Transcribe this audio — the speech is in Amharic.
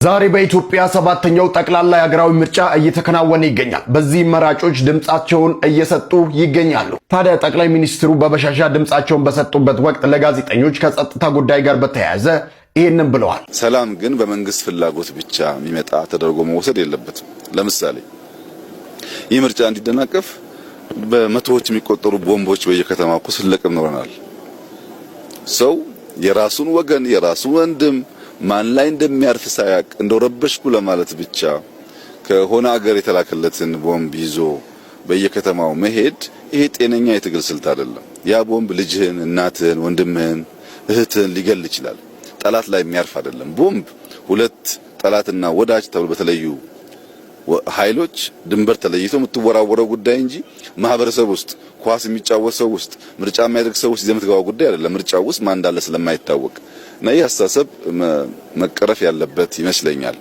ዛሬ በኢትዮጵያ ሰባተኛው ጠቅላላ ሀገራዊ ምርጫ እየተከናወነ ይገኛል። በዚህ መራጮች ድምጻቸውን እየሰጡ ይገኛሉ። ታዲያ ጠቅላይ ሚኒስትሩ በበሻሻ ድምጻቸውን በሰጡበት ወቅት ለጋዜጠኞች ከጸጥታ ጉዳይ ጋር በተያያዘ ይህንን ብለዋል። ሰላም ግን በመንግስት ፍላጎት ብቻ የሚመጣ ተደርጎ መወሰድ የለበትም። ለምሳሌ ይህ ምርጫ እንዲደናቀፍ በመቶዎች የሚቆጠሩ ቦምቦች በየከተማው ሲለቀም ኖረናል። ሰው የራሱን ወገን የራሱን ወንድም ማን ላይ እንደሚያርፍ ሳያቅ እንደረበሽኩ ለማለት ብቻ ከሆነ አገር የተላከለትን ቦምብ ይዞ በየከተማው መሄድ ይሄ ጤነኛ የትግል ስልት አይደለም። ያ ቦምብ ልጅህን፣ እናትህን፣ ወንድምህን፣ እህትህን ሊገል ይችላል። ጠላት ላይ የሚያርፍ አይደለም። ቦምብ ሁለት ጠላትና ወዳጅ ተብሎ በተለዩ ኃይሎች ድንበር ተለይቶ የምትወራወረው ጉዳይ እንጂ ማህበረሰብ ውስጥ ኳስ የሚጫወት ሰው ውስጥ ምርጫ የሚያደርግ ሰው ውስጥ የምትገባው ጉዳይ አይደለም። ምርጫው ውስጥ ማን እንዳለ ስለማይታወቅ እና ይህ አስተሳሰብ መቀረፍ ያለበት ይመስለኛል።